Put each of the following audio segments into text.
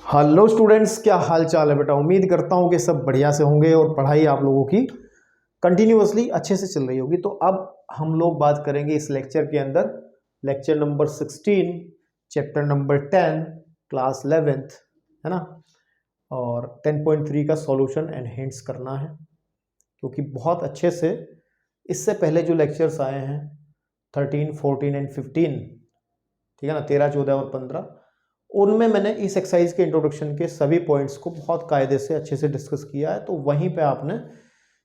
Hello students, क्या हाल चाल है बेटा। उम्मीद करता हूँ कि सब बढ़िया से होंगे और पढ़ाई आप लोगों की कंटिन्यूअसली अच्छे से चल रही होगी। तो अब हम लोग बात करेंगे इस लेक्चर के अंदर, lecture number 16, chapter number 10, class 11th, है ना। और 10.3 का सॉल्यूशन एंड हिंट्स करना है, क्योंकि बहुत अच्छे से इससे पहले जो लेक्चर्स आए हैं 13, 14 एंड 15, ठीक है ना, 13, 14 और 15, उनमें मैंने इस एक्सरसाइज के इंट्रोडक्शन के सभी पॉइंट्स को बहुत कायदे से अच्छे से डिस्कस किया है। तो वहीं पे आपने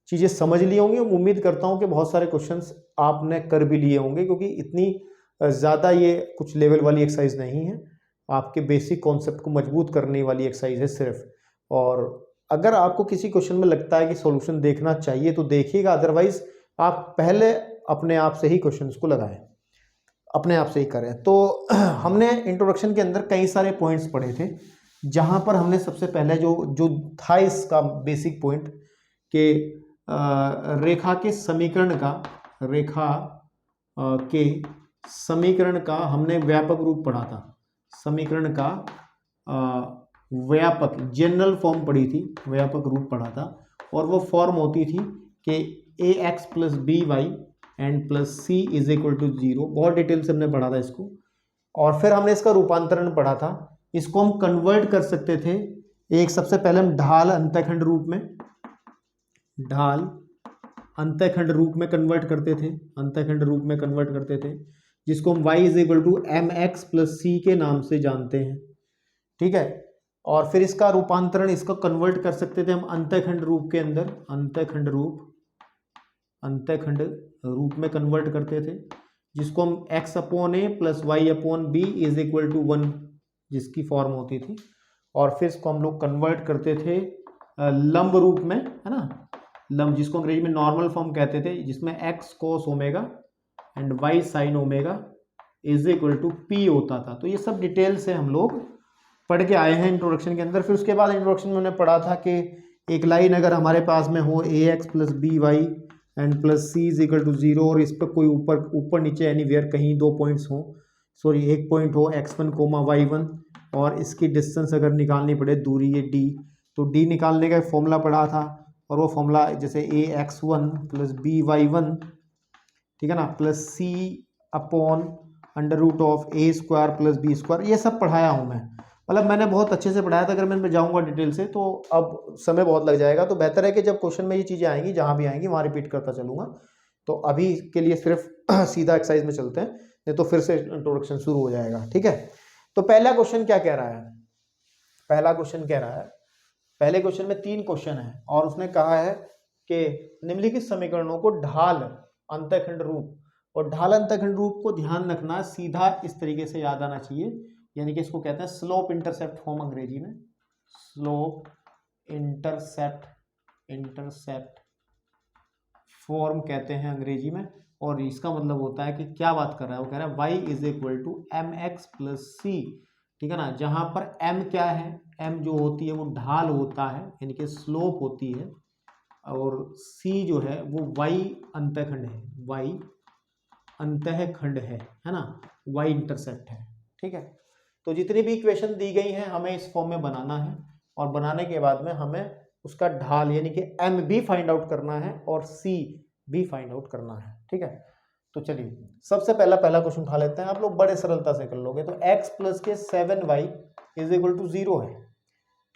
चीज़ें समझ ली होंगी। उम्मीद करता हूँ कि बहुत सारे क्वेश्चंस आपने कर भी लिए होंगे, क्योंकि इतनी ज़्यादा ये कुछ लेवल वाली एक्सरसाइज नहीं है, आपके बेसिक कॉन्सेप्ट को मजबूत करने वाली एक्सरसाइज है सिर्फ। और अगर आपको किसी क्वेश्चन में लगता है कि सॉल्यूशन देखना चाहिए तो देखिएगा, अदरवाइज आप पहले अपने आप से ही क्वेश्चन को लगाएं, अपने आप से ही करें। तो हमने इंट्रोडक्शन के अंदर कई सारे पॉइंट्स पढ़े थे, जहां पर हमने सबसे पहले जो था इसका बेसिक पॉइंट कि रेखा के समीकरण का के समीकरण का हमने व्यापक रूप पढ़ा था। समीकरण का व्यापक जनरल फॉर्म पढ़ी थी, व्यापक रूप पढ़ा था, और वो फॉर्म होती थी कि ax plus B Y and plus C is equal to 0। बहुत डिटेल से हमने पढ़ा था इसको। और फिर हमने इसका रूपांतरण पढ़ा था। इसको हम कन्वर्ट कर सकते थे, एक सबसे पहले हम ढाल अंतःखंड रूप में, ढाल अंतःखंड रूप में कन्वर्ट करते थे, अंतःखंड रूप में कन्वर्ट करते थे, जिसको हम y is equal to m x plus c के नाम से जानते हैं, ठीक है। और फिर इसका रूपांतरण, इसको कन्वर्ट कर सकते थे हम अंतःखंड रूप के अंदर, अंतःखंड रूप में कन्वर्ट करते थे, जिसको हम x upon A plus Y upon B is equal to 1, जिसकी फॉर्म होती थी। और फिर इसको हम लोग कन्वर्ट करते थे लंब रूप में, है ना, लंब, जिसको अंग्रेजी में नॉर्मल फॉर्म कहते थे, जिसमें x cos omega and y sine omega is equal to p होता था। तो ये सब डिटेल से हम लोग पढ़ के आए हैं इंट्रोडक्शन के अंदर। फिर उसके बाद इंट्रोडक्शन में हमने पढ़ा था कि एक लाइन अगर हमारे पास में हो ax plus B Y and plus C is equal to 0, और इस पर कोई ऊपर नीचे एनीवेयर कहीं दो पॉइंट्स हो, सॉरी एक पॉइंट हो x1 कोमा y1, और इसकी डिस्टेंस अगर निकालनी पड़े, दूरी ये d, तो d निकालने का फॉर्मूला पढ़ा था। और वो फॉर्मूला जैसे ax1 प्लस बी वाई1, ठीक है ना, plus C upon under root of A square plus B square, ये सब पढ़ाया हूँ मैं। मतलब मैंने बहुत अच्छे से पढ़ाया था। अगर मैं जाऊँगा डिटेल से तो अब समय बहुत लग जाएगा। तो बेहतर है कि जब क्वेश्चन में ये चीज़ें आएंगी, जहाँ भी आएंगी वहाँ रिपीट करता चलूँगा। तो अभी के लिए सिर्फ सीधा एक्सरसाइज में चलते हैं, नहीं तो फिर से इंट्रोडक्शन शुरू हो जाएगा, ठीक है। तो पहला क्वेश्चन क्या कह रहा है? पहला क्वेश्चन कह रहा है, पहले क्वेश्चन में 3 क्वेश्चन है, और उसने कहा है कि निम्नलिखित समीकरणों को ढाल अंतःखंड रूप, और ढाल अंतःखंड रूप को ध्यान रखना, सीधा इस तरीके से याद आना चाहिए, यानी कि इसको कहते हैं स्लोप इंटरसेप्ट फॉर्म अंग्रेजी में, स्लोप इंटरसेप्ट फॉर्म कहते हैं अंग्रेजी में। और इसका मतलब होता है कि क्या बात कर रहा है, वो कह रहा है y is equal to m x plus c, ठीक है ना, जहां पर m क्या है, m जो होती है वो ढाल होता है, यानी कि स्लोप होती है, और c जो है वो y अंतःखंड है, y अंतःखंड है ना, y इंटरसेप्ट है, ठीक है। तो जितनी भी इक्वेशन दी गई हैं हमें इस फॉर्म में बनाना है, और बनाने के बाद में हमें उसका ढाल यानी कि m भी फाइंड आउट करना है और c भी फाइंड आउट करना है, ठीक है। तो चलिए सबसे पहला क्वेश्चन उठा लेते हैं। आप लोग बड़े सरलता से कर लोगे। तो x प्लस के 7y इज इक्वल टू 0 है।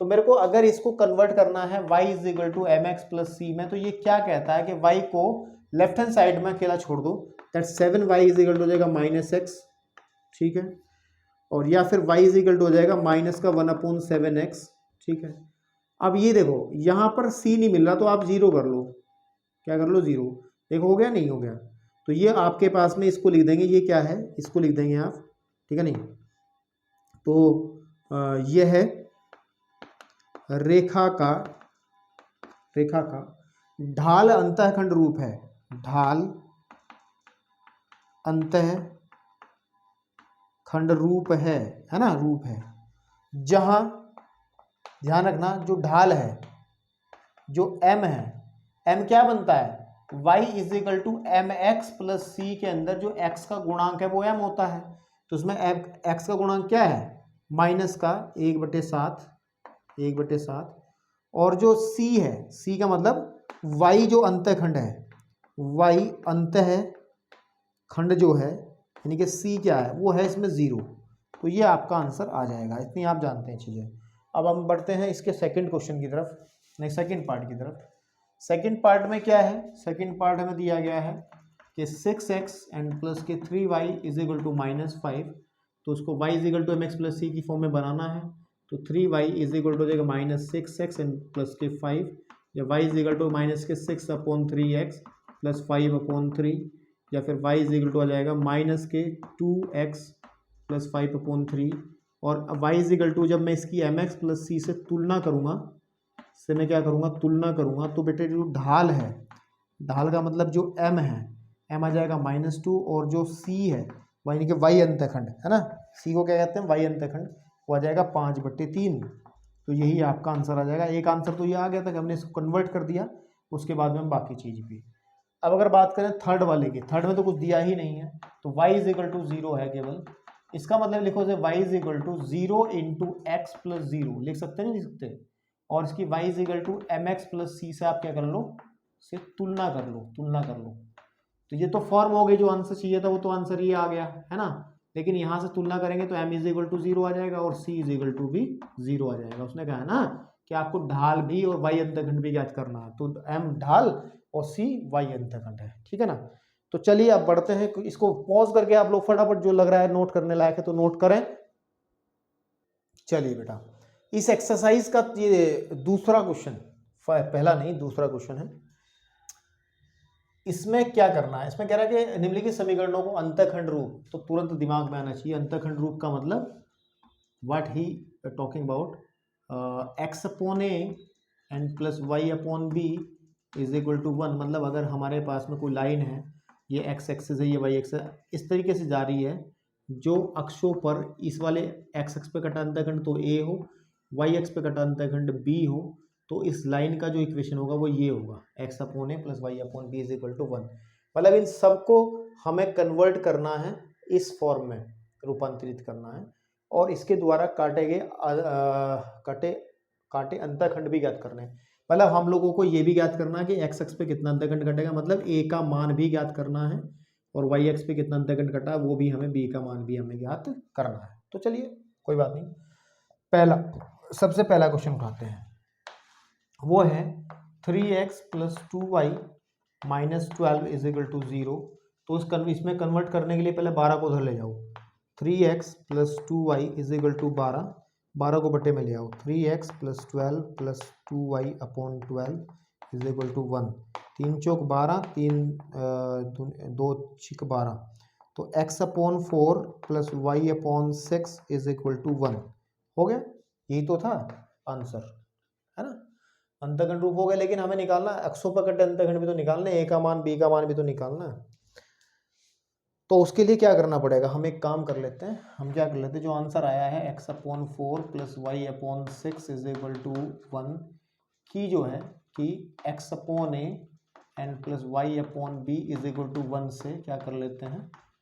तो मेरे को अगर इसको कन्वर्ट करना है y is equal to m x plus c में, तो ये क्या कहता है कि y को लेफ्ट हैंड साइड में अकेला छोड़ दो, that 7y is equal to हो जाएगा माइनस एक्स, ठीक है, और या फिर y इज इक्वल टू हो जाएगा माइनस का 1/7x, ठीक है। अब ये देखो यहाँ पर c नहीं मिल रहा, तो आप 0 कर लो, क्या कर लो, 0। देखो हो गया, नहीं हो गया, तो ये आपके पास में इसको लिख देंगे, ये क्या है, इसको लिख देंगे आप, ठीक है नहीं। तो ये है रेखा का ढाल अंतःखंड रूप है, ढाल अंतःखंड रूप है ना, रूप है, जहां ध्यान रखना जो ढाल है, जो m है, m क्या बनता है, y is equal to m x plus c के अंदर जो x का गुणांक है वो m होता है। तो उसमें x का गुणांक क्या है, माइनस का 1/7, 1/7। और जो c है, c का मतलब y जो अंतःखंड है, y अंतः खंड जो है, यानी कि c क्या है, वो है इसमें 0। तो ये आपका आंसर आ जाएगा। इतनी आप जानते हैं चीज़ें। अब हम बढ़ते हैं इसके सेकंड क्वेश्चन की तरफ, नहीं सेकंड पार्ट की तरफ। सेकंड पार्ट में क्या है, सेकंड पार्ट हमें दिया गया है कि 6x एंड प्लस के 3y इज इक्वल टू -5। तो उसको y is equal to mx plus c की फॉर्म में बनाना है। तो 3y इज इक्वल टू हो जाएगा -6x एंड प्लस के 5, या y is equal to -6/3x plus 5/3, या फिर y इज इक्वल टू आ जाएगा -2x प्लस 5/3। और y इज इक्वल टू जब मैं इसकी mx प्लस c से तुलना करूँगा, से मैं क्या करूँगा, तुलना करूँगा, तो बेटे जो ढाल है, ढाल का मतलब जो m है, m आ जाएगा -2, और जो c है वो यानी कि y अंतःखंड है ना, c को क्या कहते हैं, y अंतःखंड, वो आ जाएगा 5/3। तो यही आपका आंसर आ जाएगा। एक आंसर तो ये आ गया था कि हमने इसको कन्वर्ट कर दिया, उसके बाद में हम बाकी चीज़ भी। अब अगर बात करें थर्ड वाले की, थर्ड में तो कुछ दिया ही नहीं है, तो y इज इक्वल टू 0 है केवल। इसका मतलब लिखो से y is equal to 0 into x plus 0 लिख सकते हैं, नहीं लिख सकते। और इसकी y is equal to mx plus c से आप क्या कर लो, से तुलना कर लो, तुलना कर लो। तो ये तो फॉर्म हो गई, जो आंसर चाहिए था वो तो आंसर ये आ गया है ना। लेकिन यहाँ से तुलना करेंगे तो m इज इक्वल टू 0 आ जाएगा और c इज इक्वल टू भी 0 आ जाएगा। उसने कहा है ना कि आपको ढाल भी और y अंतःखंड भी ज्ञात करना है, तो m ढाल और c y अंतःखंड है, ठीक है ना। तो चलिए अब बढ़ते हैं, इसको पॉज करके आप लोग फटाफट जो लग रहा है नोट करने लायक है तो नोट करें। चलिए बेटा, इस एक्सरसाइज का ये दूसरा क्वेश्चन, पहला नहीं दूसरा क्वेश्चन है। इसमें क्या करना है, इसमें कह रहा है कि निम्नलिखित समीकरणों को अंतःखंड रूप, तो तुरंत दिमाग में आना चाहिए अंतःखंड रूप का मतलब what he talking about, x upon A and plus y upon B is equal to 1। मतलब अगर हमारे पास में कोई लाइन है, ये x एक्सिस है, ये y एक्सिस है, इस तरीके से जा रही है, जो अक्षों पर इस वाले x एक्स पे कटा अंतःखंड तो a हो, y एक्स पे कटा अंतःखंड b हो, तो इस लाइन का जो इक्वेशन होगा वो ये होगा, x upon A plus y upon B is equal to 1। मतलब इन सबको हमें कन्वर्ट करना है, इस फॉर्म में रूपांतरित करना है, और इसके द्वारा काटे गए काटे अंतःखंड भी ज्ञात करने हैं। मतलब हम लोगों को ये भी ज्ञात करना है कि x एक्स पे कितना अंतःखंड कटेगा, मतलब a का मान भी ज्ञात करना है, और y एक्स पे कितना अंतःखंड कटा वो भी हमें, b का मान भी हमें ज्ञात करना है। तो चलिए कोई बात नहीं, सबसे पहला क्वेश्चन उठाते हैं, वो है 3x plus 2y minus 12 is equal to 0। तो इसमें कन्वर्ट करने के लिए पहले 12 को उधर ले जाओ, 3x plus 2y is equal to 12, 12 को बट्टे में ले आओ, 3x plus 12 plus 2y upon 12 is equal to 1। 3 चौक 12, 2 छिक 12, तो x upon 4 plus y upon 6 is equal to 1 हो गया। यही तो था आंसर, है ना। अंतःखंड रूप हो गया, लेकिन हमें निकालना अक्षों पर कटे अंतःखंड भी तो निकालना है, a का मान b का मान भी तो निकालना है। तो उसके लिए क्या करना पड़ेगा, हम एक काम कर लेते हैं, हम क्या कर लेते हैं, जो आंसर आया है x upon 4 plus Y upon 6 is equal to 1 की जो है कि x upon A and plus Y upon B is equal to 1 से क्या कर लेते हैं,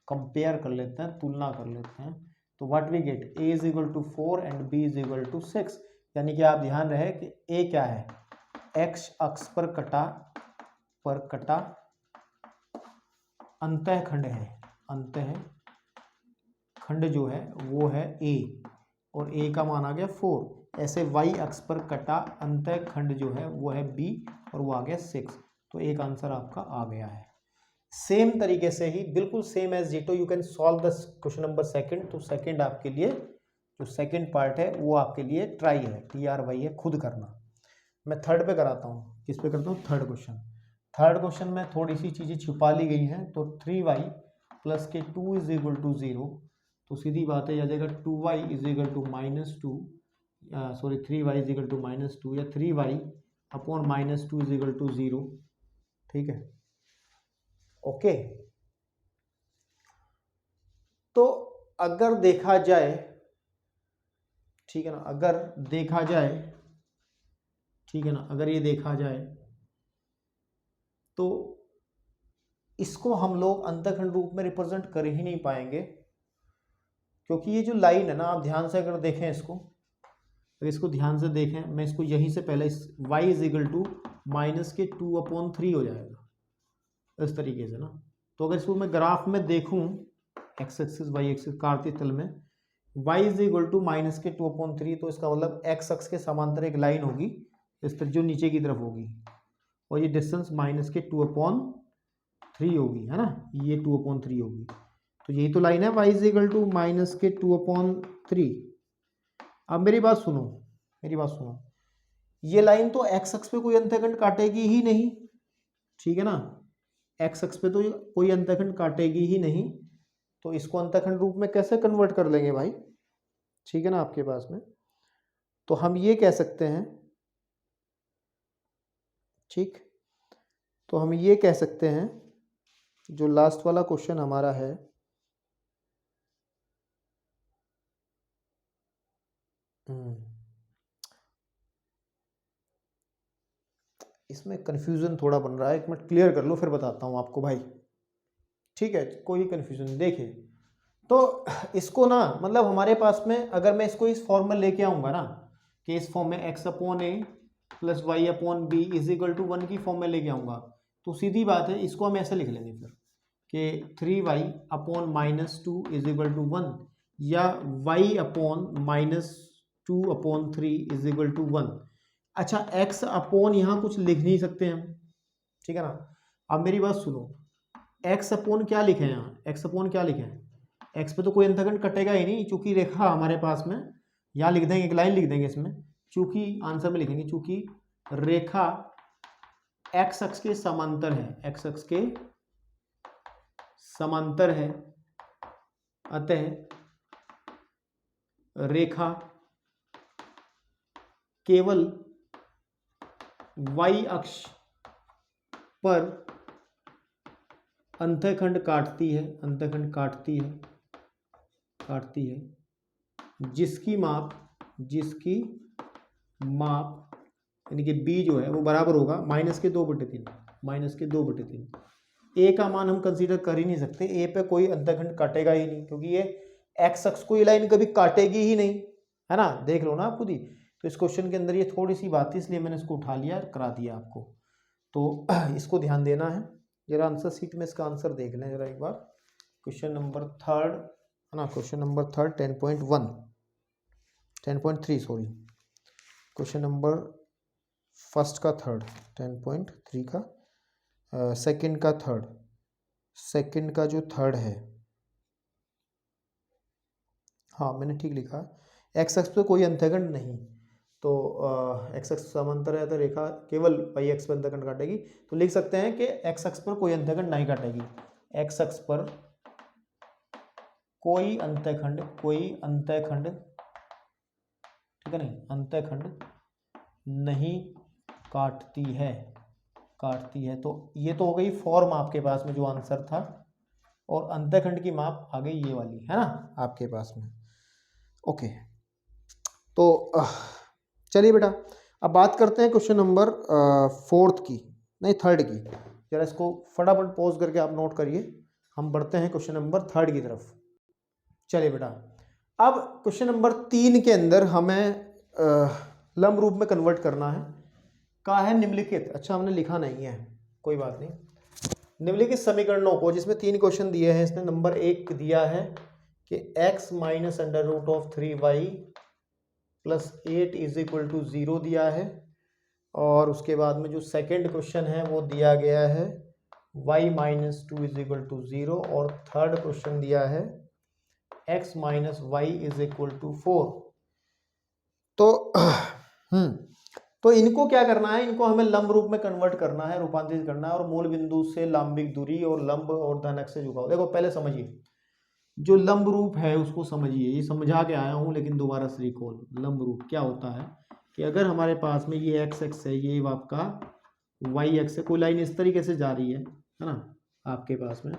कंपेयर कर लेते हैं, तुलना कर लेते हैं। तो what we get, a is equal to 4 and b is equal to 6। यानी कि आप ध्यान रहे कि a क्या है, x अक्ष पर कटा अंतःखंड है, अंतःखंड जो है वो है a, और a का मान आ गया 4। ऐसे y अक्ष पर कटा अंतःखंड जो है वो है b, और वो आ गया 6। तो एक आंसर आपका आ गया है। सेम तरीके से ही, बिल्कुल same as ditto, you can solve the question number second. तो सेकंड आपके लिए, जो सेकंड पार्ट है वो आपके लिए ट्राई है, TRY है, खुद करना। मैं थर्ड पे कराता हूँ, किस पे करता हूँ, थर्ड क्वेश्चन। थर्ड क्वेश्चन में थोड़ी सी चीज़ें छुपा ली गई हैं। तो 3y प्लस के 2 इज इक्वल टू 0, तो सीधी बात है, आ जाएगा 2y is equal to -2, sorry 3y is equal to -2, या 3y upon -2 is equal to 0, ठीक है, ओके। तो अगर देखा जाए, ठीक है ना, अगर देखा जाए, ठीक है ना, अगर ये देखा जाए तो इसको हम लोग अंतःखंड रूप में रिप्रेजेंट कर ही नहीं पाएंगे, क्योंकि ये जो लाइन है ना, आप ध्यान से अगर देखें इसको, अगर इसको ध्यान से देखें, मैं इसको यहीं से पहले इस y इज इक्वल टू -2/3 हो जाएगा इस तरीके से ना। तो अगर इसको मैं ग्राफ में देखूं, x एक्सिस y एक्सिस काटते तल में y इज इक्वल टू -2/3, तो इसका मतलब x अक्ष के समांतर एक लाइन होगी इस तरह जो नीचे की तरफ होगी, और ये डिस्टेंस -2/3 होगी, है ना, ये 2/3 होगी। तो यही तो लाइन है y इज इक्वल टू -2/3। अब मेरी बात सुनो, मेरी बात सुनो, ये लाइन तो x अक्ष पे कोई अंतःखंड काटेगी ही नहीं, ठीक है ना, x अक्ष पे तो कोई अंतःखंड काटेगी ही नहीं, तो इसको अंतःखंड रूप में कैसे कन्वर्ट कर लेंगे भाई, ठीक है ना आपके पास में। तो हम ये कह सकते हैं, ठीक, तो हम ये कह सकते हैं जो लास्ट वाला क्वेश्चन हमारा है, इसमें कंफ्यूजन थोड़ा बन रहा है, एक मिनट क्लियर कर लो फिर बताता हूँ आपको भाई, ठीक है, कोई कंफ्यूजन नहीं। देखिए तो इसको ना, मतलब हमारे पास में अगर मैं इसको इस फॉर्म में लेके आऊँगा ना, कि इस फॉर्म में x/a plus y/b is equal to 1 की फॉर्म में लेके आऊँगा, तो सीधी बात है इसको हम ऐसे लिख लेंगे फिर कि 3y/-2 इज इक्वल टू 1, या y/-2/3 इज इक्वल टू 1। अच्छा, x अपॉन यहाँ कुछ लिख नहीं सकते हम, ठीक है ना। अब मेरी बात सुनो, x अपॉन क्या लिखे हैं यहाँ, x अपॉन क्या लिखे हैं, x पे तो कोई अंतःखंड कटेगा ही नहीं, चूंकि रेखा हमारे पास में, यहाँ लिख देंगे, एक लाइन लिख देंगे इसमें, चूंकि आंसर में लिखेंगे चूंकि रेखा x अक्ष के समांतर है, x अक्ष के समांतर है, अतः रेखा केवल y अक्ष पर अंतःखंड काटती है, अंतःखंड काटती है, काटती है, जिसकी माप यानी कि b जो है वो बराबर होगा -2/3, -2/3। a का मान हम कंसीडर कर ही नहीं सकते, a पे कोई अंतःखंड काटेगा ही नहीं, क्योंकि ये x अक्ष को ये लाइन कभी काटेगी ही नहीं, है ना, देख लो ना आप खुद ही। तो इस क्वेश्चन के अंदर ये थोड़ी सी बात थी, इसलिए मैंने इसको उठा लिया, करा दिया आपको। तो इसको ध्यान देना है जरा, आंसर सीट में इसका आंसर देख लें जरा एक बार। क्वेश्चन नंबर 3 है ना, question number 3 10.3 sorry, question number first का 3 10.3 का सेकंड का 3 सेकंड का जो 3 है, हाँ मैंने ठीक लिखा, एक्स अक्ष पे कोई अंतःखंड नहीं, तो एक्स अक्ष समांतर है तो रेखा केवल वाई अक्ष पर अंतःखंड काटेगी, तो लिख सकते हैं कि एक्स अक्ष पर कोई अंतःखंड नहीं काटेगी, एक्स अक्ष पर कोई अंतःखंड ठीक है, नहीं अंतःखंड नहीं काटती है, तो ये तो हो गई फॉर्म आपके पास में जो आंसर था, और अंतःखंड की माप आ गई ये वाली, है ना आपके पास में। ओके, तो चलिए बेटा अब बात करते हैं क्वेश्चन नंबर 4 की, नहीं 3 की। जरा इसको फटाफट पॉज करके आप नोट करिए, हम बढ़ते हैं क्वेश्चन नंबर 3 की तरफ। चलिए बेटा, अब क्वेश्चन नंबर 3 के अंदर हमें लंब रूप में कन्वर्ट करना है, कहा है निम्नलिखित, अच्छा हमने लिखा नहीं है, कोई बात नहीं, निम्नलिखित समीकरणों को, जिसमें 3 क्वेश्चन दिए हैं, इसने नंबर 1 दिया है कि x minus √3y plus 8 is equal to 0 दिया है, और उसके बाद में जो सेकंड क्वेश्चन है वो दिया गया है y minus 2 is equal to 0, और थर्ड क्वेश्चन दिया है x minus Y is equal to 4। तो इनको क्या करना है, इनको हमें लंब रूप में कन्वर्ट करना है, रूपांतरित करना है, और मूल बिंदु से लंबिक दूरी और लंब और धन अक्ष से झुकाव। देखो पहले समझिए, जो लंब रूप है उसको समझिए, ये समझा के आया हूँ लेकिन दोबारा से रिकॉल। लंब रूप क्या होता है कि अगर हमारे पास में ये एक्स एक्स है, ये आपका वाई एक्स है, कोई लाइन इस तरीके से जा रही है ना आपके पास में,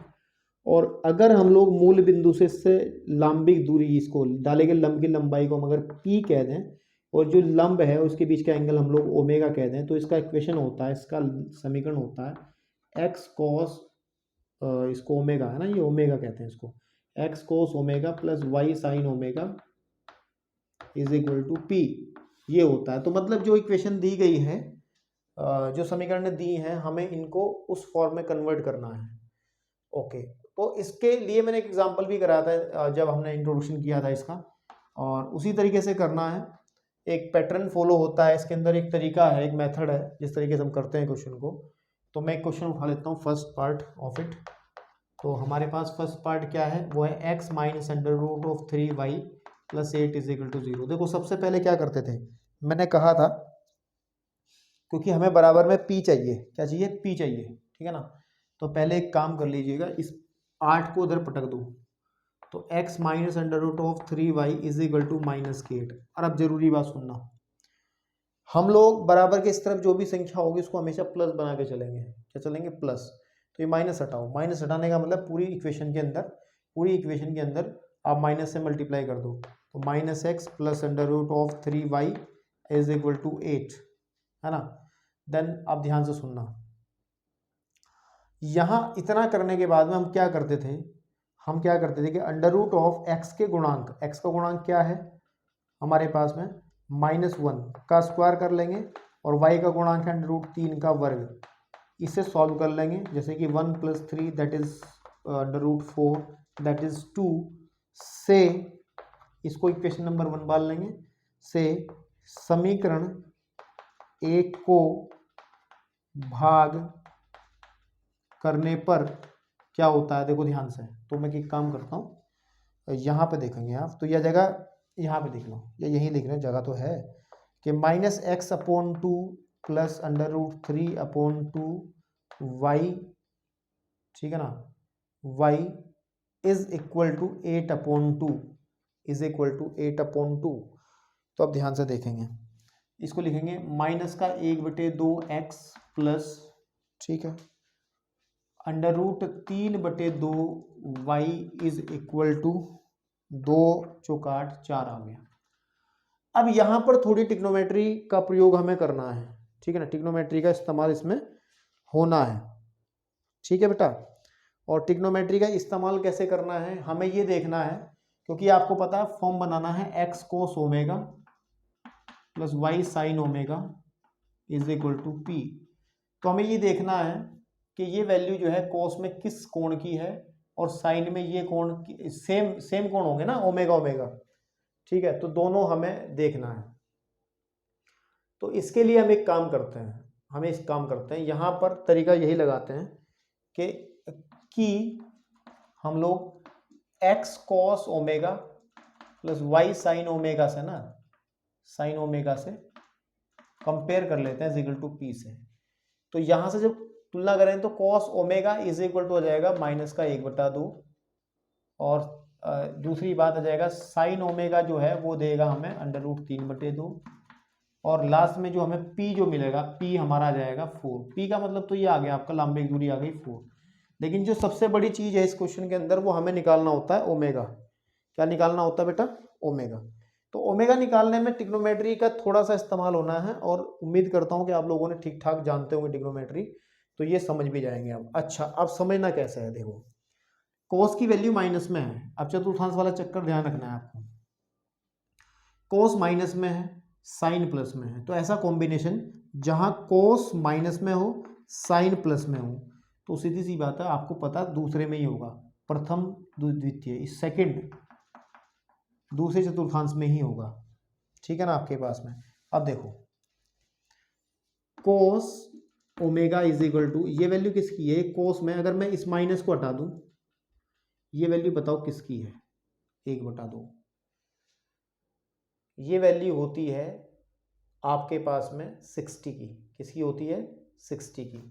और अगर हम लोग मूल बिंदु से इससे लंबिक दूरी इसको डालेंगे, लंब की लंबाई को हम अगर पी कह दें, और जो लंब है उसके बीच का एंगल हम लोग ओमेगा कह दें, तो इसका इक्वेशन होता है, इसका समीकरण होता है एक्स कॉस, इसको ओमेगा है ना, ये ओमेगा कहते हैं इसको, X cos omega plus Y sine omega is equal to P. ये होता है। तो मतलब जो इक्वेशन दी गई है, जो समीकरण दी हैं, हमें इनको उस फॉर्म में कन्वर्ट करना है। ओके, तो इसके लिए मैंने एक एग्जांपल भी कराया था जब हमने इंट्रोडक्शन किया था इसका, और उसी तरीके से करना है। एक पैटर्न फॉलो होता है इसके अंदर, एक तरीका है, एक मेथड है जिस तरीके से हम करते हैं क्वेश्चन को। तो मैं क्वेश्चन उठा लेता हूँ, फर्स्ट पार्ट ऑफ इट। तो हमारे पास फर्स्ट पार्ट क्या है, वो है x minus under root of 3y plus 8 is equal to 0। देखो सबसे पहले क्या करते थे, मैंने कहा था क्योंकि हमें बराबर में p चाहिए, क्या चाहिए, p चाहिए, ठीक है ना। तो पहले एक काम कर लीजिएगा, इस 8 को उधर पटक दो, तो x minus under root of 3y is equal to minus के 8। और अब जरूरी बात सुनना, हम लोग बराबर के इस तरफ जो भी संख्या होगी उसको हमेशा प्लस बना के चलेंगे। क्या चलेंगे, प्लस। तो ये माइनस हटाओ, माइनस हटाने का मतलब पूरी इक्वेशन के अंदर आप माइनस से मल्टीप्लाई कर दो। तो minus X plus under root of 3y is equal to 8, है ना। देन आप ध्यान से सुनना, यहां इतना करने के बाद में हम क्या करते थे, कि अंडर रूट ऑफ एक्स के गुणांक, एक्स का गुणांक क्या है हमारे पास में, -1 का स्क्वायर कर लेंगे, और y का गुणांक है अंडर रूट 3 का वर्ग। इसे सॉल्व कर लेंगे, जैसे कि 1 + 3 that is under root 4 that is 2 से, इसको इक्वेशन नंबर 1 डाल लेंगे, से समीकरण 1 को भाग करने पर क्या होता है, देखो ध्यान से। तो मैं एक काम करता हूँ, यहाँ पे देखेंगे आप, तो यह जगह यहाँ पे देख लो, या यही लिख रहे हैं, जगह तो है कि -x/2 plus under root 3/2 y, ठीक है ना, y is equal to 8/2, is equal to 8/2। तो अब ध्यान से देखेंगे, इसको लिखेंगे -1/2x प्लस, ठीक है, under root 3/2 y is equal to 2 × 8 4 आ गया। अब यहां पर थोड़ी ट्रिग्नोमेट्री का प्रयोग हमें करना है, ठीक है ना, ट्रिग्नोमेट्री का इस्तेमाल इसमें होना है, ठीक है बेटा। और ट्रिग्नोमेट्री का इस्तेमाल कैसे करना है, हमें ये देखना है, क्योंकि आपको पता है फॉर्म बनाना है x cos omega plus y sin omega is equal to p। तो हमें ये देखना है कि ये वैल्यू जो है cos में किस कोण की है, और sin में ये कोण सेम कोण होंगे ना, ओमेगा ओमेगा, ठीक है। तो दोनों हमें देखना है। तो इसके लिए हम एक काम करते हैं, यहाँ पर तरीका यही लगाते हैं कि हम लोग x cos omega plus y sin omega से ना, sin ओमेगा से कंपेयर कर लेते हैं इक्वल टू p से। तो यहाँ से जब तुलना करें तो cos omega is equal to हो जाएगा -1/2, और दूसरी बात आ जाएगा sin ओमेगा जो है वो देगा हमें अंडर रूट 3/2, और लास्ट में जो हमें p जो मिलेगा, p हमारा आ जाएगा 4। p का मतलब तो ये आ गया आपका, लंबी दूरी आ गई 4। लेकिन जो सबसे बड़ी चीज है इस क्वेश्चन के अंदर, वो हमें निकालना होता है ओमेगा। क्या निकालना होता है बेटा, ओमेगा। तो ओमेगा निकालने में ट्रिग्नोमेट्री का थोड़ा सा इस्तेमाल होना है, और उम्मीद करता हूं कि आप लोगों ने ठीक ठाक जानते होंगे ट्रिग्नोमेट्री, तो ये समझ भी जाएंगे आप। अच्छा, अब समझना कैसे है, देखो कोस की वैल्यू माइनस में है, अब चतुर्थांश वाला चक्कर ध्यान रखना है आपको। कोस माइनस में है, साइन प्लस में है, तो ऐसा कॉम्बिनेशन जहां कोस माइनस में हो, साइन प्लस में हो, तो सीधी सी बात है, आपको पता दूसरे में ही होगा, प्रथम द्वितीय, सेकंड दूसरे चतुर्थांश में ही होगा, ठीक है ना आपके पास में। अब देखो cos omega is equal to, ये वैल्यू किसकी है, कोस में अगर मैं इस माइनस को हटा दूं, ये वैल्यू बताओ किसकी है, 1/2। ये वैल्यू होती है आपके पास में 60 की, किसकी होती है, 60 की।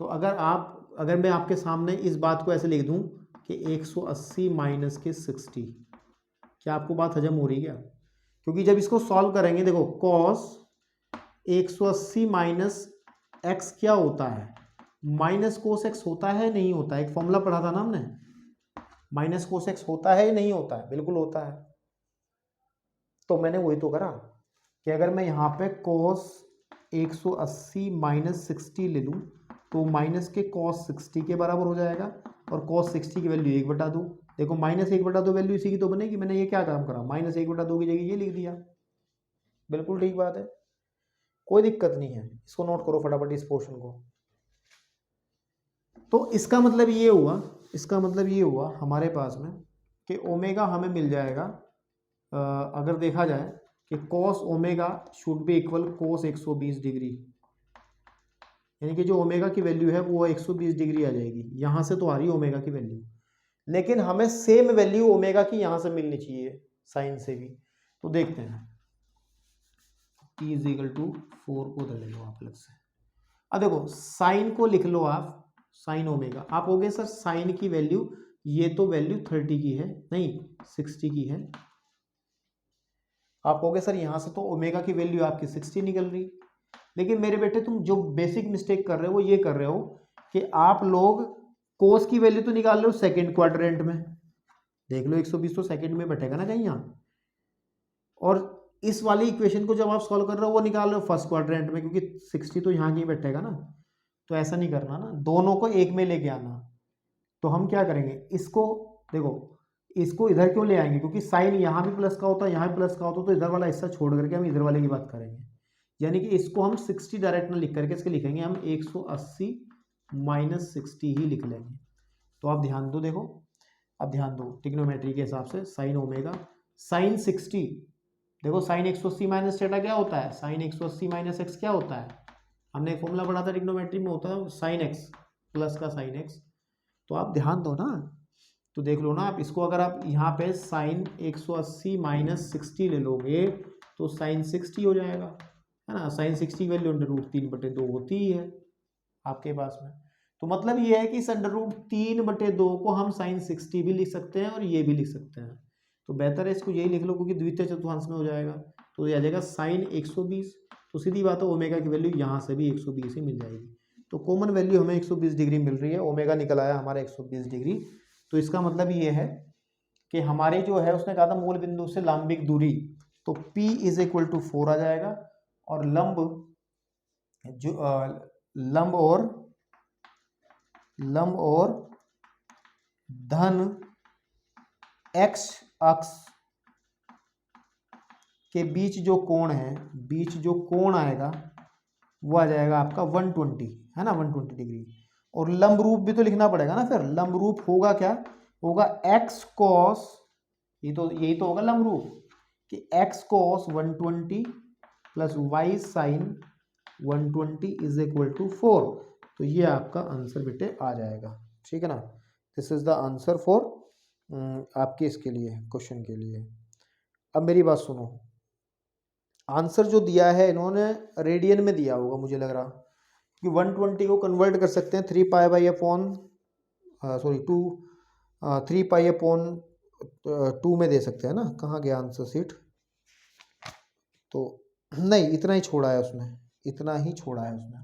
तो अगर मैं आपके सामने इस बात को ऐसे लिख दूं कि 180 माइनस के 60, क्या आपको बात हजम हो रही है क्या? क्योंकि जब इसको सॉल्व करेंगे, देखो cos 180 माइनस एक्स क्या होता है, माइनस कोस एक्स होता है नहीं होता है, एक फॉर्मूला पढ़ा था ना हमने, माइनस कोस एक्स होता है नहीं होता है, बिल्कुल होता है। तो मैंने वही तो करा कि अगर मैं यहाँ पे cos 180 माइनस 60 ले लूँ, तो माइनस के cos 60 के बराबर हो जाएगा, और cos 60 की वैल्यू 1/2। देखो -1/2 वैल्यू इसी की तो बनेगी, मैंने ये क्या काम करा, -1/2 की जगह ये लिख दिया, बिल्कुल ठीक बात है, कोई दिक्कत नहीं है। इसको नोट करो फटाफट इस पोर्शन को। तो इसका मतलब ये हुआ, इसका मतलब ये हुआ हमारे पास में कि ओमेगा हमें मिल जाएगा, अगर देखा जाए कि cos omega should be equal cos 120 degree, यानी कि जो ओमेगा की वैल्यू है वो 120 डिग्री आ जाएगी। यहाँ से तो आ रही है ओमेगा की वैल्यू, लेकिन हमें सेम वैल्यू ओमेगा की यहाँ से मिलनी चाहिए साइन से भी। तो देखते हैं, t इज इक्वल टू 4 को उधर ले लो आप अलग से। अब देखो साइन को लिख लो आप, साइन ओमेगा। आप हो गए सर साइन की वैल्यू, ये तो वैल्यू 30 की है, नहीं 60 की है। आप कहोगे सर यहाँ से तो ओमेगा की वैल्यू आपकी 60 निकल रही, लेकिन मेरे बेटे तुम जो बेसिक मिस्टेक कर रहे हो वो ये कर रहे हो कि आप लोग कोस की वैल्यू तो निकाल रहे हो सेकंड क्वाड्रेंट में। देख लो 120 तो सेकंड में बैठेगा ना कहीं यहाँ, और इस वाली इक्वेशन को जब आप सॉल्व कर रहे हो वो निकाल रहे हो फर्स्ट क्वाड्रेंट में, क्योंकि 60 तो यहाँ कहीं बैठेगा ना। तो ऐसा नहीं करना ना, दोनों को एक में लेके आना। तो हम क्या करेंगे, इसको देखो, इसको इधर क्यों ले आएंगे, क्योंकि साइन यहाँ भी प्लस का होता है, यहाँ भी प्लस का होता है, तो इधर वाला हिस्सा छोड़ करके हम इधर वाले की बात करेंगे। यानी कि इसको हम 60 डायरेक्ट में लिख करके इसके लिखेंगे हम 180 माइनस 60 ही लिख लेंगे। तो आप ध्यान दो, देखो अब ध्यान दो ट्रिग्नोमेट्री के हिसाब से साइन ओमेगा साइन 60, देखो साइन 180 माइनस थीटा क्या होता है, साइन 180 माइनस एक्स क्या होता है, हमने एक फॉर्मूला पढ़ा था ट्रिग्नोमेट्री में, होता है साइन एक्स प्लस का साइन एक्स। तो आप ध्यान दो ना, तो देख लो ना आप इसको, अगर आप यहाँ पे साइन 180 माइनस 60 ले लोगे तो साइन 60 हो जाएगा, है ना। साइन 60 वैल्यू √3/2 होती ही है आपके पास में। तो मतलब ये है कि इस √3/2 को हम साइन 60 भी लिख सकते हैं और ये भी लिख सकते हैं। तो बेहतर है इसको यही लिख लो, क्योंकि द्वितीय चतुर्थांश में हो जाएगा। तो ये आ जाएगा साइन 120, तो सीधी बात है ओमेगा की वैल्यू यहाँ से भी 120 ही मिल जाएगी। तो कॉमन वैल्यू हमें 120 डिग्री मिल रही है, ओमेगा निकल आया हमारा 120 डिग्री। तो इसका मतलब ये है कि हमारे जो है उसने कहा था मूल बिंदु से लंबिक दूरी, तो P इज इक्वल टू 4 आ जाएगा, और लंब जो लंब और धन x अक्ष के बीच जो कोण है, बीच जो कोण आएगा वो आ जाएगा आपका 120, है ना, 120 डिग्री। और लंब रूप भी तो लिखना पड़ेगा ना, फिर लंब रूप होगा क्या, होगा x cos, यही तो होगा लंब रूप कि x cos 120 plus y sin 120 is equal to 4। तो ये आपका आंसर बेटे आ जाएगा, ठीक है ना। This is the answer for आपके इसके लिए क्वेश्चन के लिए। अब मेरी बात सुनो, आंसर जो दिया है इन्होंने रेडियन में दिया होगा मुझे लग रहा, कि 120 को कन्वर्ट कर सकते हैं 3 पाई अपॉन 2 में दे सकते हैं ना। कहाँ गया आंसर सीट, तो नहीं इतना ही छोड़ा है उसने, इतना ही छोड़ा है उसने।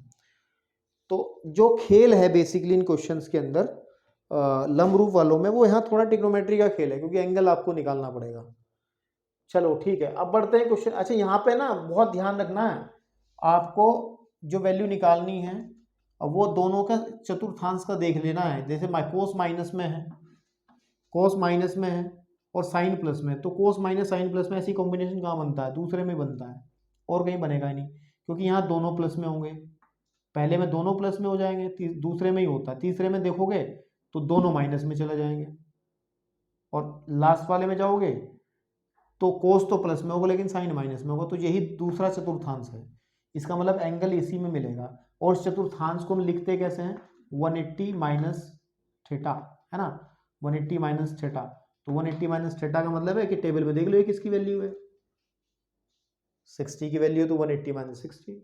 तो जो खेल है बेसिकली इन क्वेश्चंस के अंदर लंब रूप वालों में, वो यहाँ थोड़ा ट्रिग्नोमेट्री का खेल है, क्योंकि एंगल आपको निकालना पड़ेगा। चलो ठीक है, अब बढ़ते हैं क्वेश्चन। अच्छा यहाँ पे ना बहुत ध्यान रखना है आपको, जो वैल्यू निकालनी है अब वो दोनों का चतुर्थांश का देख लेना है। जैसे कोस माइनस में है, कोस माइनस में है और साइन प्लस में, तो कोस माइनस साइन प्लस में ऐसी कॉम्बिनेशन कहाँ बनता है, दूसरे में बनता है, और कहीं बनेगा ही नहीं, क्योंकि यहाँ दोनों प्लस में होंगे। पहले में दोनों प्लस में हो जाएंगे, दूसरे में ही होता है, तीसरे में देखोगे तो दोनों माइनस में चले जाएंगे, और लास्ट वाले में जाओगे तो कोस तो प्लस में होगा लेकिन साइन माइनस में होगा। तो यही दूसरा चतुर्थांश है, इसका मतलब एंगल इसी में मिलेगा। और चतुर्थांश को हम लिखते कैसे हैं, 180 माइनस थीटा, है ना, 180 माइनस थीटा। तो 180 माइनस थीटा का मतलब है कि टेबल में देख लो ये किसकी वैल्यू है, 60 की वैल्यू है, तो 180 माइनस 60।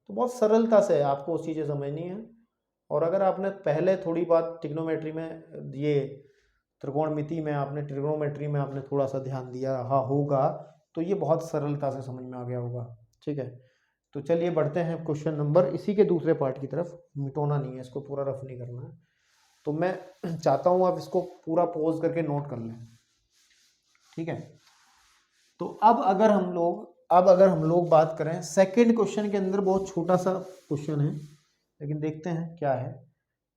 तो बहुत सरलता से आपको वो चीज़ें समझनी है। और अगर आपने पहले थोड़ी बात ट्रिग्नोमेट्री में, ये त्रिकोणमिति में, आपने ट्रिग्नोमेट्री में आपने थोड़ा सा ध्यान दिया रहा होगा, तो ये बहुत सरलता से समझ में आ गया होगा, ठीक है। तो चलिए बढ़ते हैं क्वेश्चन नंबर, इसी के दूसरे पार्ट की तरफ। मिटाना नहीं है इसको, पूरा रफ नहीं करना है। तो मैं चाहता हूँ आप इसको पूरा पॉज करके नोट कर लें, ठीक है। तो अब अगर हम लोग बात करें सेकंड क्वेश्चन के अंदर, बहुत छोटा सा क्वेश्चन है लेकिन देखते हैं क्या है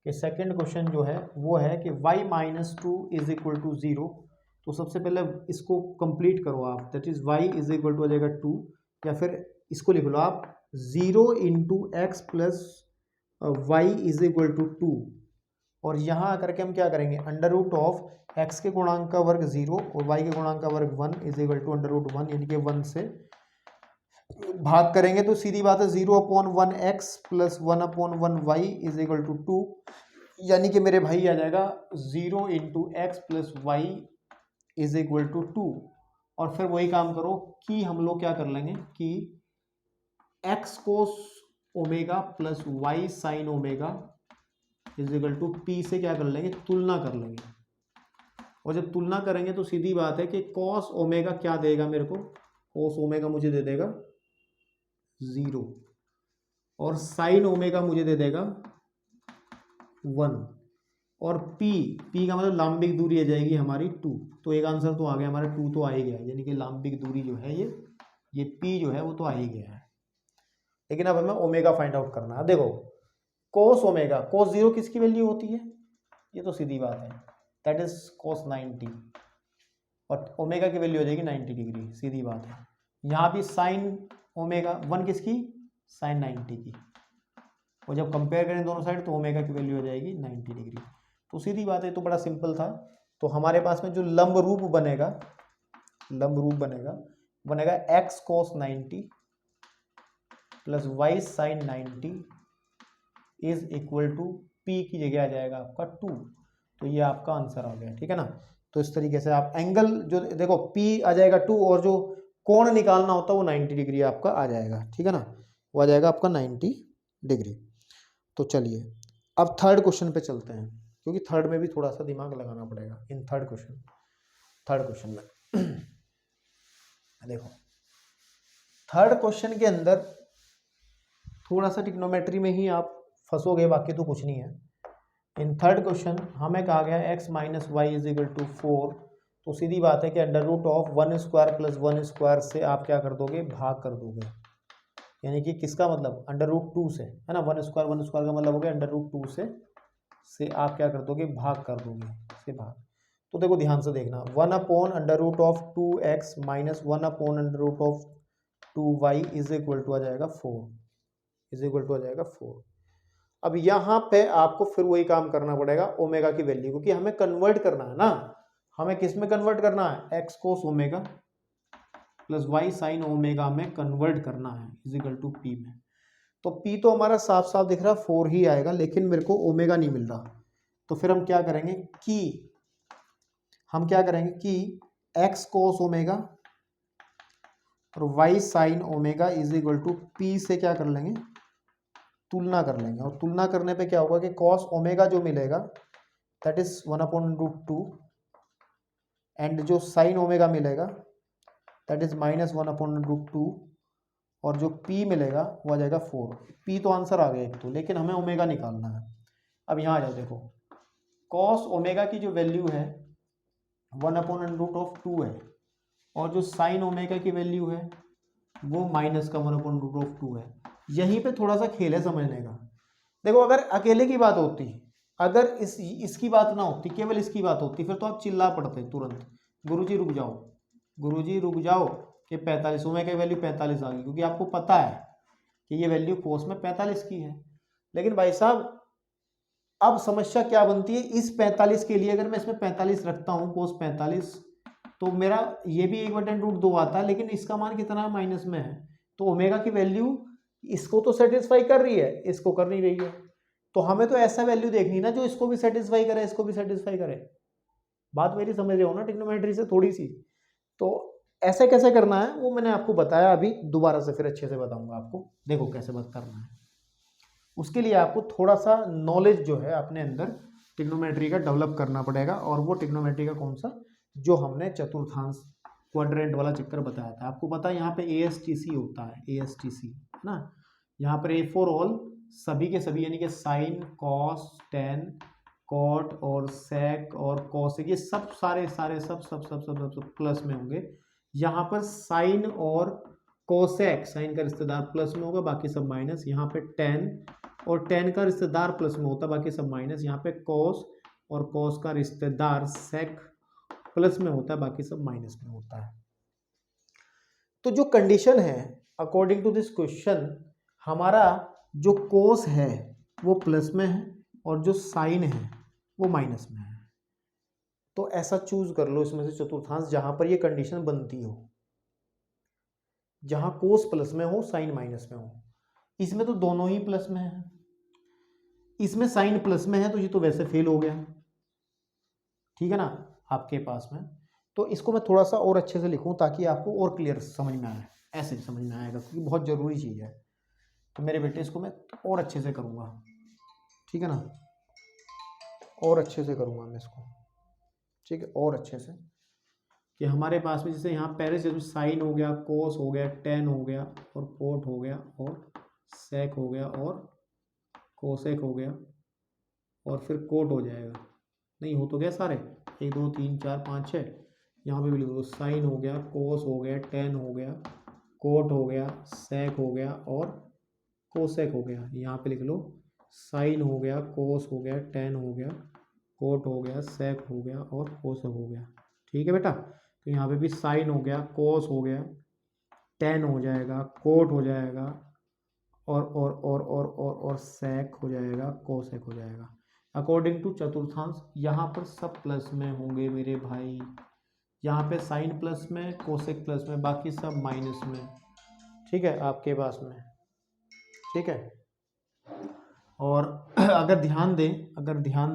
कि सेकंड क्वेश्चन जो है वो है कि y minus 2 is equal to 0। तो सबसे पहले इसको कंप्लीट करो आप, that is y is equal to आ जाएगा 2, या फिर इसको लिख लो आप 0 into x plus Y is equal to 2, और यहाँ आकर के हम क्या करेंगे, अंडर रूट ऑफ एक्स के गुणांक का वर्ग 0 और वाई के गुणांक का वर्ग 1 is equal to under root 1, यानी कि 1 से भाग करेंगे तो सीधी बात है 0/1 X plus 1/1 Y is equal to 2, यानी कि मेरे भाई आ जाएगा 0 into x plus Y is equal to 2। और फिर वही काम करो कि हम लोग क्या कर लेंगे कि X cos omega plus Y sine omega is equal to P से क्या कर लेंगे, तुलना कर लेंगे। और जब तुलना करेंगे तो सीधी बात है कि कॉस ओमेगा क्या देगा मेरे को, कॉस ओमेगा मुझे दे देगा 0 और साइन ओमेगा मुझे दे देगा 1, और पी का मतलब लांबिक दूरी आ जाएगी हमारी 2। तो एक आंसर तो आ गया हमारा, 2 तो आ ही गया, यानी कि लांबिक दूरी जो है ये पी जो है वो तो आ ही गया है। लेकिन अब हमें ओमेगा फाइंड आउट करना है। देखो कोस ओमेगा, कोस 0 किसकी वैल्यू होती है, ये तो सीधी बात है, दैट इज कोस 90, और ओमेगा की वैल्यू हो जाएगी 90 डिग्री, सीधी बात है। यहाँ भी साइन ओमेगा 1 किसकी, साइन 90 की, और जब कंपेयर करें दोनों साइड तो ओमेगा की वैल्यू हो जाएगी 90 डिग्री। तो सीधी बात है, तो बड़ा सिंपल था। तो हमारे पास में जो लंब रूप बनेगा X cos 90 plus Y sine 90 is equal to P की जगह आ जाएगा आपका 2। तो ये आपका आंसर आ गया, ठीक है ना। तो इस तरीके से आप एंगल जो देखो पी आ जाएगा 2 और जो कोण निकालना होता है वो 90 डिग्री आपका आ जाएगा, ठीक है ना, वो आ जाएगा आपका 90 डिग्री। तो चलिए अब थर्ड क्वेश्चन पे चलते हैं, क्योंकि थर्ड में भी थोड़ा सा दिमाग लगाना पड़ेगा। इन थर्ड क्वेश्चन में देखो थर्ड क्वेश्चन के अंदर थोड़ा सा ट्रिग्नोमेट्री में ही आप फंसोगे, बाकी तो कुछ नहीं है। इन थर्ड क्वेश्चन हमें कहा गया x minus Y is equal to 4, तो सीधी बात है कि under root of 1 square plus 1 square से आप क्या कर दोगे, भाग कर दोगे, यानी कि किसका मतलब अंडर रूट 2 से, है ना, 1 स्क्वायर का मतलब हो गया अंडर रूट 2 से आप क्या कर दोगे, भाग कर दोगे, से भाग। तो देखो ध्यान से देखना, 1 under root of 2x minus 1 under root of 2y is equal to आ जाएगा 4। अब यहाँ पे आपको फिर वही काम करना पड़ेगा ओमेगा की वैल्यू, क्योंकि हमें कन्वर्ट करना है ना, हमें किस में कन्वर्ट करना है, X cos omega plus Y sine omega में कन्वर्ट करना है इज इक्वल टू पी में। तो पी तो हमारा साफ साफ दिख रहा है 4 ही आएगा, लेकिन मेरे को ओमेगा नहीं मिल रहा। तो फिर हम क्या करेंगे कि एक्स कोस ओमेगा और Y sine omega is equal to P से क्या कर लेंगे, तुलना कर लेंगे। और तुलना करने पे क्या होगा कि कॉस ओमेगा जो मिलेगा दैट इज 1/√2 एंड जो साइन ओमेगा मिलेगा दैट इज -1/√2 और जो p मिलेगा वो आ जाएगा 4। p तो आंसर आ गया एक तो, लेकिन हमें ओमेगा निकालना है। अब यहाँ आ जाओ, देखो कॉस ओमेगा की जो वैल्यू है 1/√2 है, और जो साइन ओमेगा की वैल्यू है वो माइनस का 1/√2 है। यहीं पे थोड़ा सा खेल है समझने का। देखो अगर अकेले की बात होती, अगर इसकी बात ना होती, केवल इसकी बात होती, फिर तो आप चिल्ला पड़ते तुरंत, गुरुजी रुक जाओ कि 45 ओमेगा की वैल्यू 45 आ गई, क्योंकि आपको पता है कि ये वैल्यू कोस में 45 की है। लेकिन भाई साहब अब समस्या क्या बनती है, इस 45 के लिए अगर मैं इसमें 45 रखता हूँ कोस 45, तो मेरा ये भी 1/√2 आता है, लेकिन इसका मान कितना माइनस में है। तो ओमेगा की वैल्यू इसको तो सेटिस्फाई कर रही है, इसको कर नहीं रही है। तो हमें तो ऐसा वैल्यू देखनी ना जो इसको भी सेटिस्फाई करे, इसको भी सेटिस्फाई करे। बात मेरी समझ रहे हो ना ट्रिग्नोमेट्री से थोड़ी सी। तो ऐसे कैसे करना है वो मैंने आपको बताया, अभी दोबारा से फिर अच्छे से बताऊंगा आपको। देखो कैसे बात करना है, उसके लिए आपको थोड़ा सा नॉलेज जो है अपने अंदर ट्रिग्नोमेट्री का डेवलप करना पड़ेगा। और वो ट्रिग्नोमेट्री का कौन सा, जो हमने चतुर्थांश क्वाड्रेंट वाला चक्कर बताया था। आपको पता है यहाँ पे ASTC होता है, ASTC है ना। यहाँ पर A फॉर ऑल, सभी के सभी, यानी कि साइन कॉस टेन कॉट और सेक और कॉसेक, ये सब सारे सब प्लस में होंगे। यहाँ पर साइन और कोसेक, साइन का रिश्तेदार प्लस में होगा, बाकी सब माइनस। यहाँ पे टेन और टेन का रिश्तेदार प्लस में होता है, बाकी सब माइनस। यहाँ पे कॉस और कॉस का रिश्तेदार सेक प्लस में होता है, बाकी सब माइनस में होता है। तो जो कंडीशन है अकॉर्डिंग टू दिस क्वेश्चन हमारा जो कोस है वो प्लस में है और जो साइन है वो माइनस में है। तो ऐसा चूज कर लो इसमें से चतुर्थांश जहां पर ये कंडीशन बनती हो, जहां कोस प्लस में हो साइन माइनस में हो। इसमें तो दोनों ही प्लस में है, इसमें साइन प्लस में है तो ये तो वैसे फेल हो गया, ठीक है ना आपके पास में। तो इसको मैं थोड़ा सा और अच्छे से लिखूं ताकि आपको और क्लियर समझ में आए, ऐसे समझ में आएगा क्योंकि बहुत ज़रूरी चीज़ है। तो मेरे बेटे इसको मैं और अच्छे से करूँगा, ठीक है ना, और अच्छे से करूँगा मैं इसको, ठीक है, और अच्छे से कि हमारे पास में जैसे यहाँ पहले से साइन हो गया, कोस हो गया, टेन हो गया और कोट हो गया और सेक हो गया और कोसेक हो गया और फिर कोट हो जाएगा। नहीं हो तो गया सारे, 1 2 3 4 5 6, यहाँ पे भी लिख दो साइन हो गया, कोस हो गया, टेन हो गया, कोट हो गया, सेक हो गया और कोसेक हो गया। यहाँ पे लिख लो साइन हो गया, कोस हो गया, टेन हो गया, कोट हो गया, सेक हो गया और कोसेक हो गया। ठीक है बेटा, तो यहाँ पे भी साइन हो गया, कोस हो गया, टेन हो जाएगा, कोट हो जाएगा और सेक हो जाएगा, कोसेक हो जाएगा। अकॉर्डिंग टू चतुर्थांश यहाँ पर सब प्लस में होंगे मेरे भाई, यहाँ पे साइन प्लस में, कोसेक प्लस में, बाकी सब माइनस में, ठीक है आपके पास में, ठीक है। और अगर ध्यान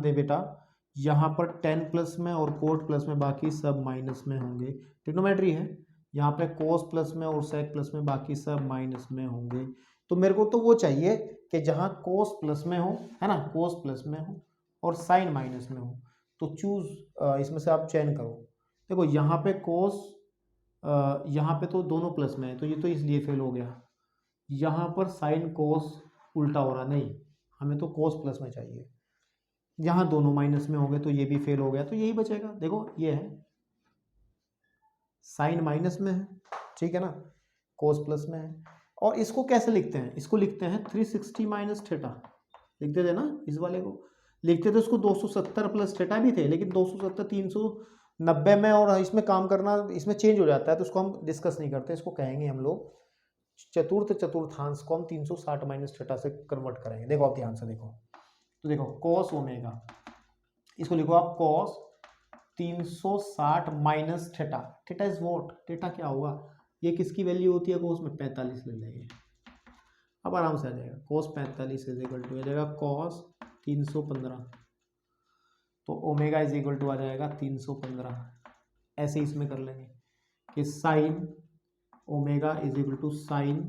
दें बेटा, यहाँ पर 10 प्लस में और कोट प्लस में, बाकी सब माइनस में होंगे, ट्रिग्नोमेट्री है। यहाँ पे कोस प्लस में और सेक प्लस में, बाकी सब माइनस में होंगे। तो मेरे को तो वो चाहिए कि जहाँ कोस प्लस में हो, है ना, कोस प्लस में हो और साइन माइनस में हो। तो चूज इसमें से आप चयन करो। देखो यहाँ पे कोस, यहाँ पे तो दोनों प्लस में है तो ये तो इसलिए फेल हो गया। यहाँ पर साइन कोस उल्टा हो रहा, नहीं, हमें तो कोस प्लस में चाहिए। यहाँ दोनों माइनस में हो गए तो ये भी फेल हो गया, तो यही बचेगा। देखो ये है साइन माइनस में है, ठीक है ना, कोस प्लस में है। और इसको कैसे लिखते हैं, इसको लिखते हैं 360 माइनस थीटा, लिखते थे ना, इस वाले को लिखते थे, उसको 270 प्लस थीटा भी थे, लेकिन 270 390 में और इसमें काम करना, इसमें चेंज हो जाता है, तो उसको हम डिस्कस नहीं करते। इसको कहेंगे हम लोग चतुर्थांश को हम 360 माइनस थीटा से कन्वर्ट करेंगे। देखो आप ध्यान से देखो, तो देखो कॉस ओमेगा, इसको लिखो आप cos 360 minus theta. Theta is what, theta क्या होगा, ये किसकी वैल्यू होती है कोस में, 45 ले लेंगे, अब आराम से आ जाएगा। कोस 45 इज इक्वल टू आ जाएगा कॉस 315, तो ओमेगा इज इक्वल टू आ जाएगा 315। ऐसे इसमें कर लेंगे कि sine omega is equal to sine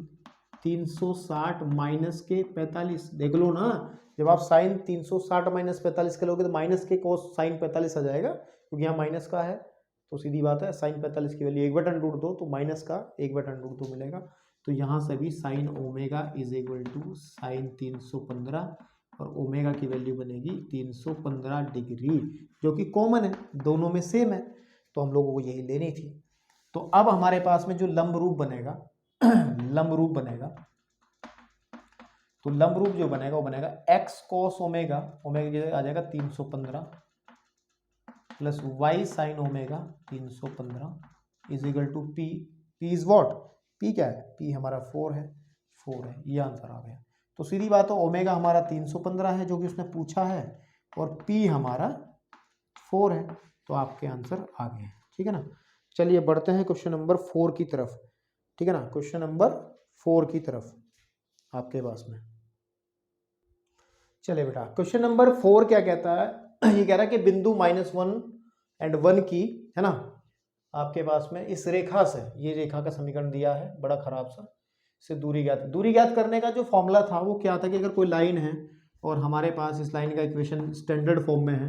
360 minus के 45। देख लो ना, जब आप साइन 360 माइनस 45 के लोगे तो माइनस के कोस साइन 45 आ जाएगा, क्योंकि यहाँ माइनस का है, तो सीधी बात है साइन 45 की वैल्यू 1/√2, तो माइनस का 1/√2 मिलेगा। तो यहाँ से भी sine omega is equal to sine 315 और ओमेगा की वैल्यू बनेगी 315 डिग्री, जो कि कॉमन है, दोनों में सेम है, तो हम लोगों को यही लेनी थी। तो अब हमारे पास में जो लंब रूप बनेगा लंब रूप बनेगा, तो लंब रूप जो बनेगा वो बनेगा x cos ओमेगा, ओमेगा की जगह आ जाएगा 315 plus y sine omega 315 is equal to p। p is what, p क्या है, p हमारा 4 है, 4 है, ये आंसर आ गया। तो सीधी बात है, ओमेगा हमारा 315 है जो कि उसने पूछा है, और p हमारा 4 है, तो आपके आंसर आ गए, ठीक है ना। चलिए बढ़ते हैं क्वेश्चन नंबर 4 की तरफ, ठीक है ना, क्वेश्चन नंबर 4 की तरफ आपके पास में। चलिए बेटा, क्वेश्चन नंबर 4 क्या कहता है, ये कह रहा है कि बिंदु -1 और 1 की, है ना, आपके पास में इस रेखा से, ये रेखा का समीकरण दिया है बड़ा खराब सा, से दूरी ज्ञात करने का जो फॉर्मूला था वो क्या था कि अगर कोई लाइन है और हमारे पास इस लाइन का इक्वेशन स्टैंडर्ड फॉर्म में है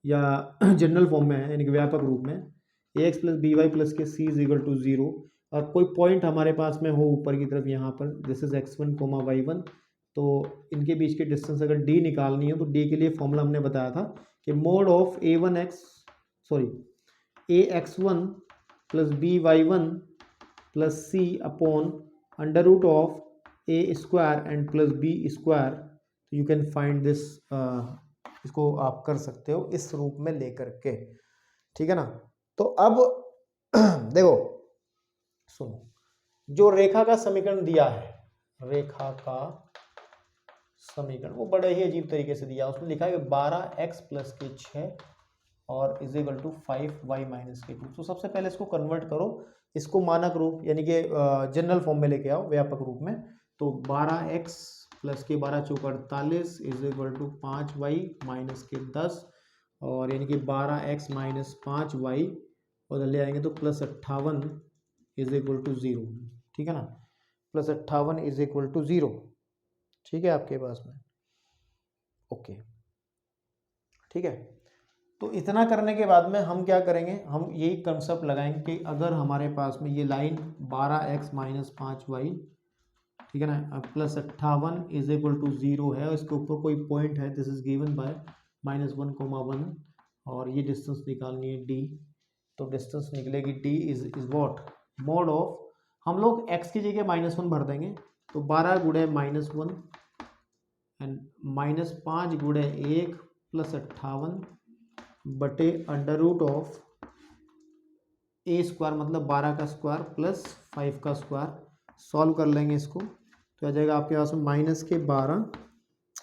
या जनरल फॉर्म में है, यानी कि व्यापक रूप में, ax plus B Y plus के सी इज इक्वल टू 0, और कोई पॉइंट हमारे पास में हो ऊपर की तरफ, यहाँ पर this is x1 coma y1, तो इनके बीच की डिस्टेंस अगर d निकालनी है तो d के लिए फॉर्मूला हमने बताया था कि mod of ax1 plus by1 plus c upon under root of a square and plus b square, you can find this, इसको आप कर सकते हो इस रूप में लेकर के, ठीक है ना। तो अब देखो सुनो, जो रेखा का समीकरण दिया है, रेखा का समीकरण वो बड़े ही अजीब तरीके से दिया, उसमें लिखा है 12x प्लस के 6 और is equal to 5y minus के 2। तो सबसे पहले इसको कन्वर्ट करो, इसको मानक रूप यानी कि जनरल फॉर्म में लेके आओ, व्यापक रूप में। तो 12x प्लस के 12 चौक 48 is equal to 5y minus के 10 और यानी कि 12x माइनस 5y उधर ले आएंगे तो प्लस 58 इज इक्वल टू 0। ठीक है ना, प्लस 58 इज इक्वल टू 0। ठीक है आपके पास में, ओके ठीक है। तो इतना करने के बाद में हम क्या करेंगे, हम यही कंसेप्ट लगाएंगे कि अगर हमारे पास में ये लाइन 12x माइनस 5y, ठीक है ना, प्लस 58 इज इक्वल टू 0 है और इसके ऊपर कोई पॉइंट है, दिस इज गिवन बाय -1,1 और ये डिस्टेंस निकालनी है d। तो डिस्टेंस निकलेगी d is what, mode of, हम लोग x की जगह -1 भर देंगे तो 12 गुणे -1 एंड -5 गुणे 1 प्लस 58 बटे under root of a square मतलब 12 का स्क्वायर प्लस 5 का स्क्वायर। सॉल्व कर लेंगे इसको तो आ जाएगा आपके पास में -12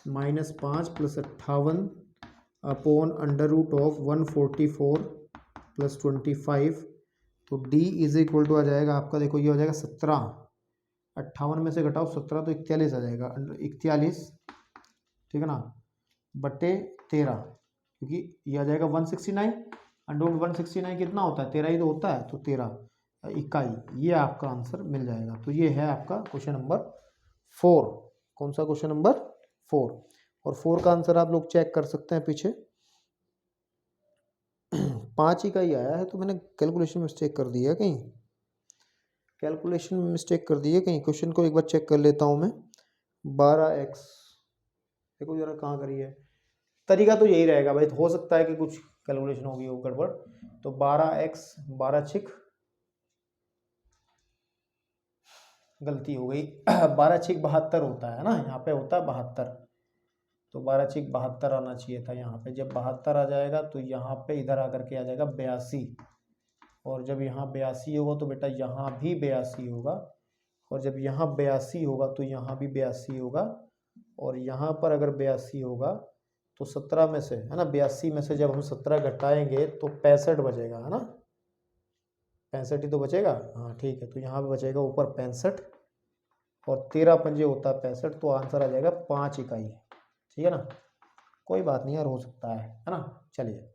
-5 plus 58 upon under root of 144 plus 25। तो d इज इक्वल टू आ जाएगा आपका, देखो ये हो जाएगा 17, 58 में से घटाओ 17 तो 41 आ जाएगा, 41 ठीक है ना बटे 13, क्योंकि ये आ जाएगा 169 अंडर रूट 169 कितना होता है, 13 ही तो होता है, तो 13 इकाई, ये आपका आंसर मिल जाएगा। तो ये है आपका क्वेश्चन नंबर 4। कौन सा क्वेश्चन नंबर 4, और 4 का आंसर आप लोग चेक कर सकते हैं पीछे 5 इकाई आया है, तो मैंने कैलकुलेशन में मिस्टेक कर दी है कहीं, कैलकुलेशन में मिस्टेक कर दी है कहीं। क्वेश्चन को एक बार चेक कर लेता हूँ मैं, 12x, देखो जरा कहाँ करी है, तरीका तो यही रहेगा भाई, हो सकता है कि कुछ कैलकुलेशन होगी वो गड़बड़। तो 12x 12 छिक गलती हो गई 12 छिक 72 होता है ना, यहाँ पे होता है 72, तो 12 छिक 72 आना चाहिए था यहाँ पे। जब 72 आ जाएगा तो यहाँ पे इधर आकर के आ जाएगा 82, और जब यहाँ 82 होगा तो बेटा यहाँ भी 82 होगा, और जब यहाँ 82 होगा तो यहाँ भी 82 होगा, और यहाँ पर अगर 82 होगा तो 17 में से है ना, 82 में से जब हम 17 घटाएंगे तो 65 बचेगा, है ना, 65 ही तो बचेगा, हाँ ठीक है। तो यहाँ पे बचेगा ऊपर 65 और 13 पंजे होता है 65, तो आंसर आ जाएगा 5 इकाई। ठीक है ना, कोई बात नहीं यार, हो सकता है ना। चलिए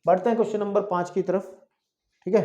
बढ़ते हैं क्वेश्चन नंबर 5 की तरफ। ठीक है,